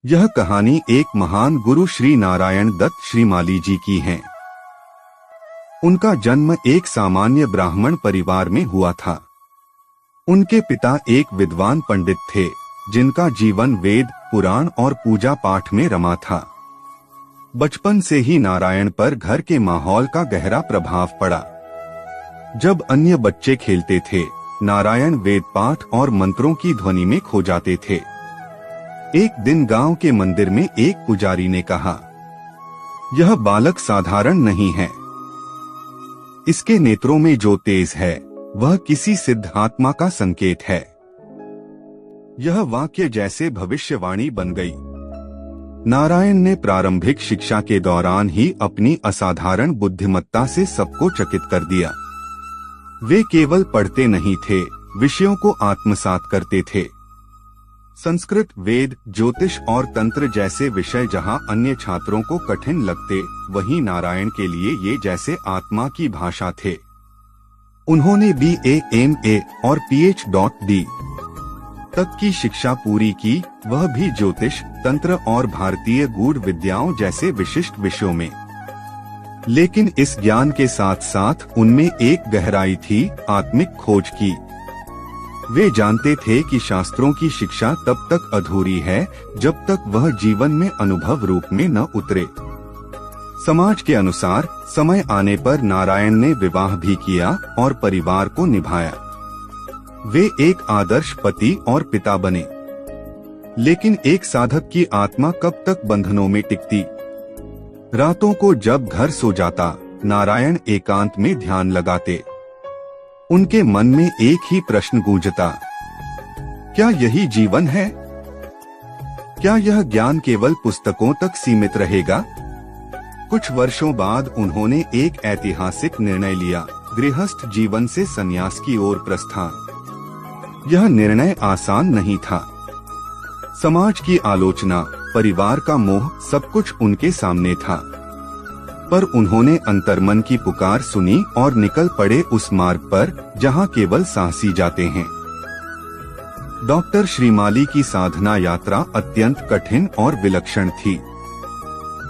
यह कहानी एक महान गुरु श्री नारायण दत्त श्रीमाली जी की है। उनका जन्म एक सामान्य ब्राह्मण परिवार में हुआ था। उनके पिता एक विद्वान पंडित थे, जिनका जीवन वेद, पुराण और पूजा पाठ में रमा था। बचपन से ही नारायण पर घर के माहौल का गहरा प्रभाव पड़ा। जब अन्य बच्चे खेलते थे, नारायण वेद पाठ और मंत्रों की ध्वनि में खो जाते थे। एक दिन गांव के मंदिर में एक पुजारी ने कहा, यह बालक साधारण नहीं है। इसके नेत्रों में जो तेज है वह किसी सिद्ध आत्मा का संकेत है। यह वाक्य जैसे भविष्यवाणी बन गई। नारायण ने प्रारंभिक शिक्षा के दौरान ही अपनी असाधारण बुद्धिमत्ता से सबको चकित कर दिया। वे केवल पढ़ते नहीं थे, विषयों को आत्मसात करते थे। संस्कृत, वेद, ज्योतिष और तंत्र जैसे विषय जहां अन्य छात्रों को कठिन लगते, वहीं नारायण के लिए ये जैसे आत्मा की भाषा थे। उन्होंने BA, MA और PhD तक की शिक्षा पूरी की, वह भी ज्योतिष, तंत्र और भारतीय गूढ़ विद्याओं जैसे विशिष्ट विषयों में। लेकिन इस ज्ञान के साथ साथ उनमें एक गहराई थी, आत्मिक खोज की। वे जानते थे कि शास्त्रों की शिक्षा तब तक अधूरी है जब तक वह जीवन में अनुभव रूप में न उतरे। समाज के अनुसार समय आने पर नारायण ने विवाह भी किया और परिवार को निभाया। वे एक आदर्श पति और पिता बने। लेकिन एक साधक की आत्मा कब तक बंधनों में टिकती? रातों को जब घर सो जाता, नारायण एकांत में ध्यान लगाते। उनके मन में एक ही प्रश्न गूंजता, क्या यही जीवन है? क्या यह ज्ञान केवल पुस्तकों तक सीमित रहेगा? कुछ वर्षों बाद उन्होंने एक ऐतिहासिक निर्णय लिया, गृहस्थ जीवन से संन्यास की ओर प्रस्थान। यह निर्णय आसान नहीं था। समाज की आलोचना, परिवार का मोह, सब कुछ उनके सामने था। पर उन्होंने अंतर्मन की पुकार सुनी और निकल पड़े उस मार्ग पर जहां केवल साहसी जाते हैं। डॉक्टर श्रीमाली की साधना यात्रा अत्यंत कठिन और विलक्षण थी।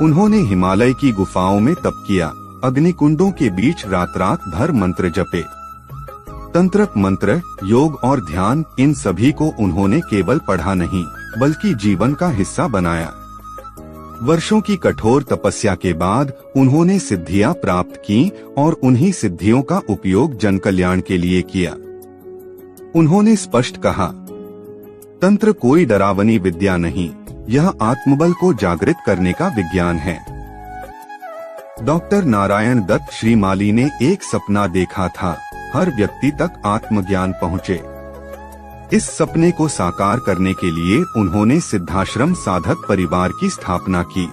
उन्होंने हिमालय की गुफाओं में तप किया, अग्निकुंडों के बीच रात रात भर मंत्र जपे। तंत्र, मंत्र, योग और ध्यान, इन सभी को उन्होंने केवल पढ़ा नहीं बल्कि जीवन का हिस्सा बनाया। वर्षों की कठोर तपस्या के बाद उन्होंने सिद्धियां प्राप्त की और उन्हीं सिद्धियों का उपयोग जन कल्याण के लिए किया। उन्होंने स्पष्ट कहा, तंत्र कोई डरावनी विद्या नहीं, यह आत्मबल को जागृत करने का विज्ञान है। डॉक्टर नारायण दत्त श्रीमाली ने एक सपना देखा था, हर व्यक्ति तक आत्मज्ञान पहुँचे। इस सपने को साकार करने के लिए उन्होंने सिद्धाश्रम साधक परिवार की स्थापना की।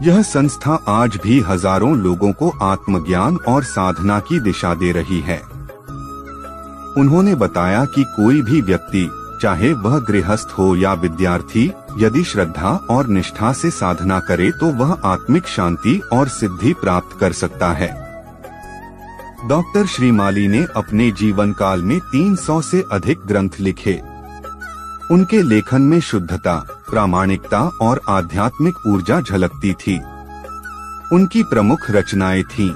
यह संस्था आज भी हजारों लोगों को आत्मज्ञान और साधना की दिशा दे रही है। उन्होंने बताया कि कोई भी व्यक्ति, चाहे वह गृहस्थ हो या विद्यार्थी, यदि श्रद्धा और निष्ठा से साधना करे तो वह आत्मिक शांति और सिद्धि प्राप्त कर सकता है। डॉक्टर श्रीमाली ने अपने जीवन काल में 300 से अधिक ग्रंथ लिखे। उनके लेखन में शुद्धता, प्रामाणिकता और आध्यात्मिक ऊर्जा झलकती थी। उनकी प्रमुख रचनाएं थीं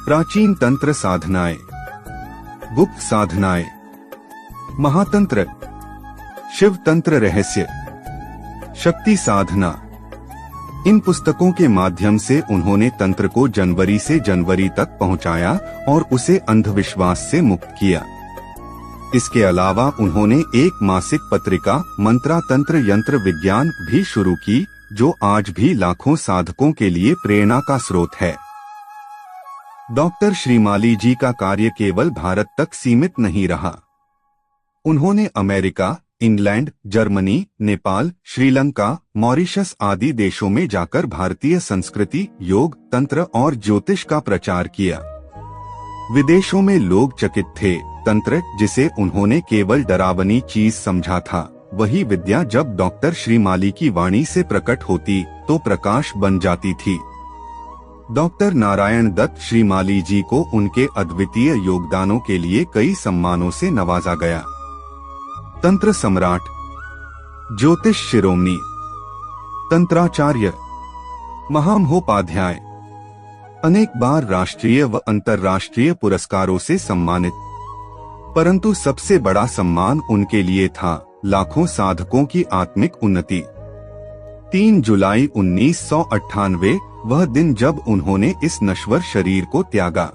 प्राचीन तंत्र साधनाएं, गुप्त साधनाएं, महातंत्र, शिव तंत्र रहस्य, शक्ति साधना। इन पुस्तकों के माध्यम से उन्होंने तंत्र को जनवरी से जनवरी तक पहुंचाया और उसे अंधविश्वास से मुक्त किया। इसके अलावा उन्होंने एक मासिक पत्रिका मंत्रा तंत्र यंत्र विज्ञान भी शुरू की, जो आज भी लाखों साधकों के लिए प्रेरणा का स्रोत है। डॉक्टर श्रीमाली जी का कार्य केवल भारत तक सीमित नहीं रहा। उन्होंने America, England, Germany, Nepal, Sri Lanka, Mauritius आदि देशों में जाकर भारतीय संस्कृति, योग, तंत्र और ज्योतिष का प्रचार किया। विदेशों में लोग चकित थे। तंत्र, जिसे उन्होंने केवल डरावनी चीज समझा था, वही विद्या जब डॉक्टर श्रीमाली की वाणी से प्रकट होती तो प्रकाश बन जाती थी। डॉक्टर नारायण दत्त श्रीमाली जी को उनके अद्वितीय योगदानों के लिए कई सम्मानों से नवाजा गया। तंत्र सम्राट, ज्योतिष शिरोमणि, तंत्राचार्य, महामहोपाध्याय, अनेक बार राष्ट्रीय व अंतर्राष्ट्रीय पुरस्कारों से सम्मानित। परंतु सबसे बड़ा सम्मान उनके लिए था लाखों साधकों की आत्मिक उन्नति। 3 जुलाई 1998 वह दिन जब उन्होंने इस नश्वर शरीर को त्यागा।